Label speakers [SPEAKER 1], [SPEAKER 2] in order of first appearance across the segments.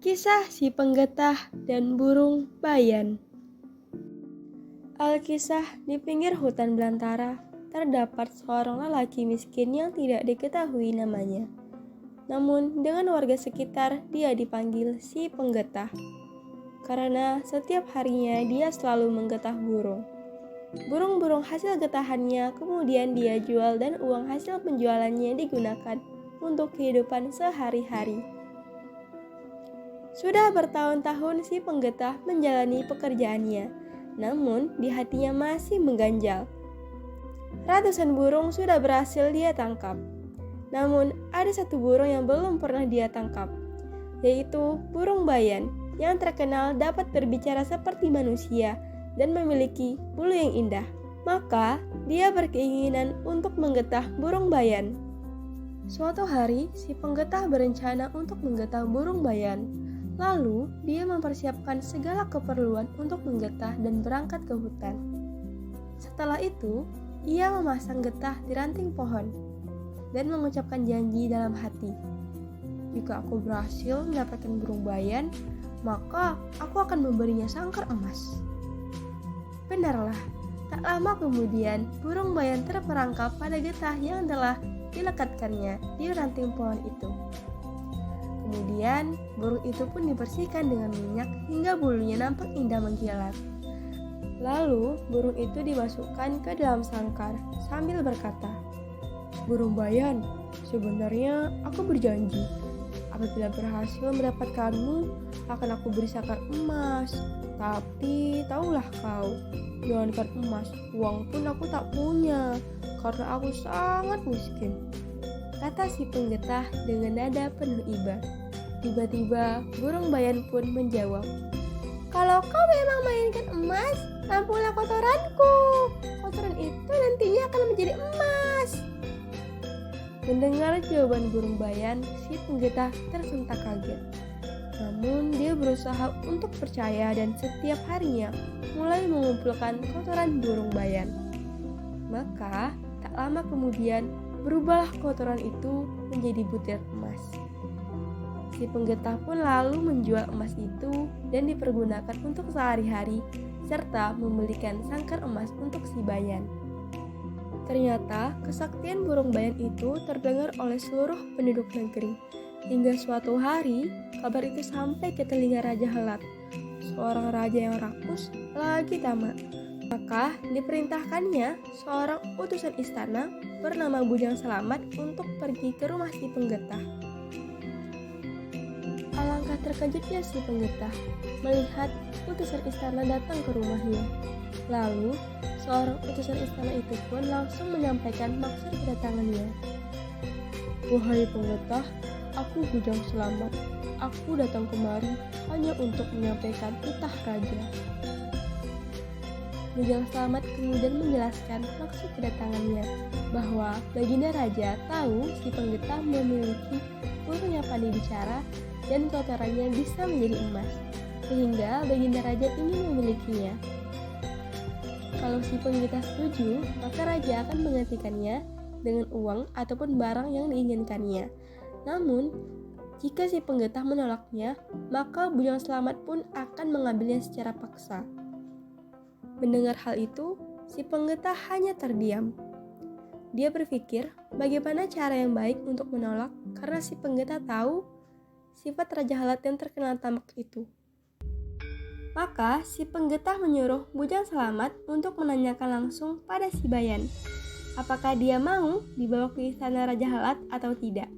[SPEAKER 1] Kisah si Penggetah dan Burung Bayan. Alkisah di pinggir hutan belantara terdapat seorang lelaki miskin yang tidak diketahui namanya. Namun dengan warga sekitar dia dipanggil si Penggetah karena setiap harinya dia selalu menggetah burung. Burung-burung hasil getahannya kemudian dia jual dan uang hasil penjualannya digunakan untuk kehidupan sehari-hari. Sudah bertahun-tahun si Penggetah menjalani pekerjaannya, namun di hatinya masih mengganjal. Ratusan burung sudah berhasil dia tangkap, namun ada satu burung yang belum pernah dia tangkap, yaitu burung bayan yang terkenal dapat berbicara seperti manusia dan memiliki bulu yang indah. Maka dia berkeinginan untuk menggetah burung bayan. Suatu hari si Penggetah berencana untuk menggetah burung bayan. Lalu, dia mempersiapkan segala keperluan untuk menggetah dan berangkat ke hutan. Setelah itu, ia memasang getah di ranting pohon dan mengucapkan janji dalam hati. Jika aku berhasil mendapatkan burung bayan, maka aku akan memberinya sangkar emas. Benarlah, tak lama kemudian burung bayan terperangkap pada getah yang telah dilekatkannya di ranting pohon itu. Kemudian, burung itu pun dibersihkan dengan minyak hingga bulunya nampak indah mengkilat. Lalu, burung itu dimasukkan ke dalam sangkar sambil berkata, "Burung bayan, sebenarnya aku berjanji, apabila berhasil mendapatkanmu, akan aku beri sangkar emas. Tapi, tahulah kau, jangankan emas, uang pun aku tak punya, karena aku sangat miskin," kata si Penggetah dengan nada penuh iba. Tiba-tiba burung bayan pun menjawab, "Kalau kau memang mainkan emas, tampunglah kotoranku. Kotoran itu nantinya akan menjadi emas." Mendengar jawaban burung bayan, si Penggetah tersentak kaget. Namun dia berusaha untuk percaya dan setiap harinya mulai mengumpulkan kotoran burung bayan. Maka tak lama kemudian berubahlah kotoran itu menjadi butir emas. Si Penggetah pun lalu menjual emas itu dan dipergunakan untuk sehari-hari serta membelikan sangkar emas untuk si bayan. Ternyata kesaktian burung bayan itu terdengar oleh seluruh penduduk negeri. Hingga suatu hari kabar itu sampai ke telinga Raja Helat, seorang raja yang rakus lagi tamak. Maka diperintahkannya seorang utusan istana bernama Bujang Selamat untuk pergi ke rumah si Penggetah. Alangkah terkejutnya si Penggetah melihat utusan istana datang ke rumahnya. Lalu, seorang utusan istana itu pun langsung menyampaikan maksud kedatangannya. "Wahai Penggetah, aku Bujang Selamat. Aku datang kemari hanya untuk menyampaikan titah raja." Bujang Selamat kemudian menjelaskan maksud kedatangannya, bahwa baginda raja tahu si Penggetah memiliki burung yang pandai bicara dan kotorannya bisa menjadi emas, sehingga baginda raja ingin memilikinya. Kalau si Penggetah setuju, maka raja akan menggantikannya dengan uang ataupun barang yang diinginkannya. Namun, jika si Penggetah menolaknya, maka Bujang Selamat pun akan mengambilnya secara paksa. Mendengar hal itu, si Penggetah hanya terdiam. Dia berpikir bagaimana cara yang baik untuk menolak karena si Penggetah tahu sifat Raja Helat yang terkenal tamak itu. Maka si Penggetah menyuruh Bujang Selamat untuk menanyakan langsung pada si bayan, apakah dia mau dibawa ke istana Raja Helat atau tidak.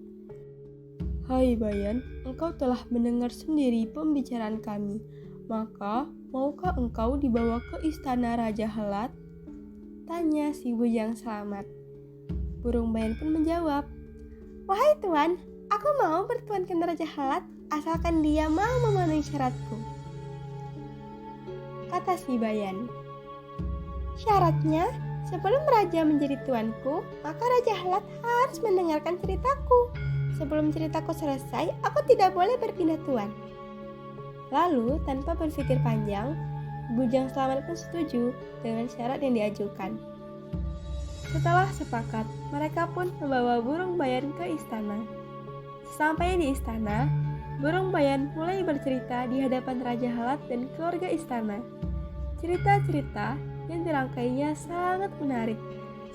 [SPEAKER 1] "Hai bayan, engkau telah mendengar sendiri pembicaraan kami, maka maukah engkau dibawa ke istana Raja Helat?" tanya si Bujang Selamat. Burung bayan pun menjawab, "Wahai tuan, aku mau bertuankan Raja Helat asalkan dia mau memenuhi syaratku," kata si bayan. "Syaratnya, sebelum raja menjadi tuanku, maka Raja Helat harus mendengarkan ceritaku. Sebelum ceritaku selesai, aku tidak boleh berpindah tuan." Lalu, tanpa berpikir panjang, Bujang Selamat pun setuju dengan syarat yang diajukan. Setelah sepakat, mereka pun membawa burung bayan ke istana. Sesampainya di istana, Burung Bayan mulai bercerita di hadapan Raja Halat dan keluarga istana. Cerita-cerita yang dirangkainya sangat menarik,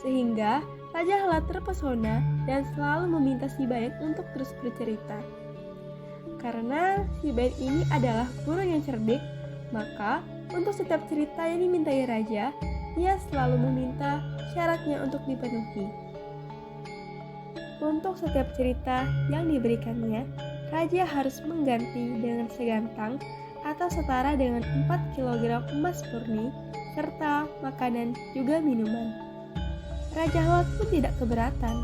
[SPEAKER 1] sehingga Raja Halat terpesona dan selalu meminta si Bayan untuk terus bercerita. Karena si Bayan ini adalah burung yang cerdik, maka untuk setiap cerita yang dimintai Raja, ia selalu meminta syaratnya untuk dipenuhi. Untuk setiap cerita yang diberikannya, Raja harus mengganti dengan segantang atau setara dengan 4 kg emas murni, serta makanan juga minuman. Raja Halat pun tidak keberatan.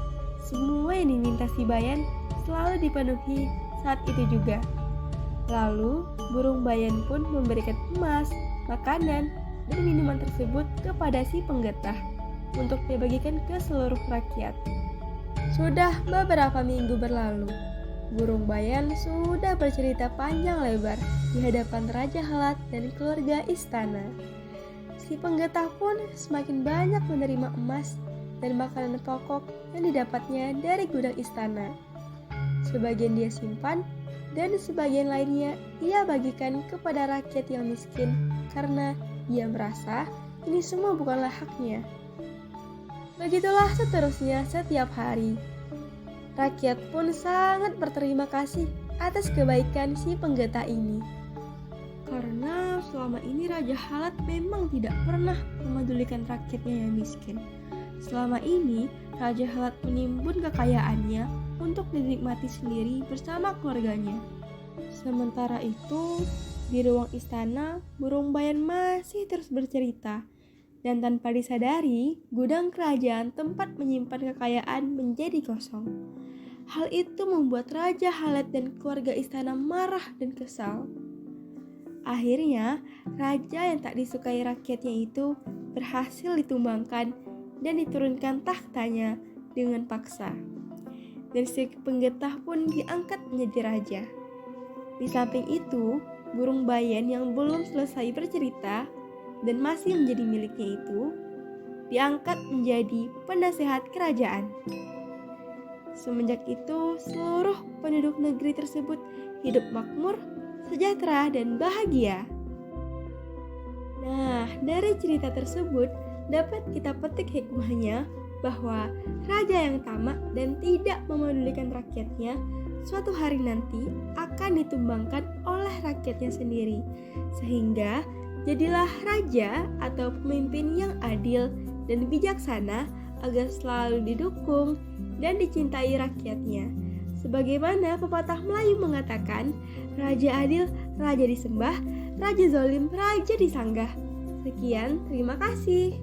[SPEAKER 1] Semua yang diminta si Bayan selalu dipenuhi saat itu juga. Lalu, burung Bayan pun memberikan emas, makanan, dan minuman tersebut kepada si penggetah untuk dibagikan ke seluruh rakyat. Sudah beberapa minggu berlalu, burung Bayan sudah bercerita panjang lebar di hadapan Raja Halat dan keluarga istana. Si penggetah pun semakin banyak menerima emas dan makanan pokok yang didapatnya dari gudang istana. Sebagian dia simpan, dan sebagian lainnya ia bagikan kepada rakyat yang miskin karena ia merasa ini semua bukanlah haknya. Begitulah seterusnya setiap hari. Rakyat pun sangat berterima kasih atas kebaikan si penggetah ini. Karena selama ini Raja Halat memang tidak pernah memedulikan rakyatnya yang miskin. Selama ini Raja Halat menimbun kekayaannya untuk dinikmati sendiri bersama keluarganya. Sementara itu, di ruang istana, burung Bayan masih terus bercerita. Dan tanpa disadari, gudang kerajaan tempat menyimpan kekayaan menjadi kosong. Hal itu membuat Raja Halat dan keluarga istana marah dan kesal. Akhirnya, raja yang tak disukai rakyatnya itu berhasil ditumbangkan dan diturunkan tahtanya dengan paksa. Dan si penggetah pun diangkat menjadi raja. Di samping itu, burung Bayan yang belum selesai bercerita dan masih menjadi miliknya itu diangkat menjadi penasehat kerajaan. Semenjak itu, seluruh penduduk negeri tersebut hidup makmur, sejahtera, dan bahagia. Nah, dari cerita tersebut dapat kita petik hikmahnya bahwa raja yang tamak dan tidak memedulikan rakyatnya suatu hari nanti akan ditumbangkan oleh rakyatnya sendiri, sehingga jadilah raja atau pemimpin yang adil dan bijaksana agar selalu didukung dan dicintai rakyatnya. Sebagaimana pepatah Melayu mengatakan, raja adil, raja disembah, raja zalim, raja disanggah. Sekian, terima kasih.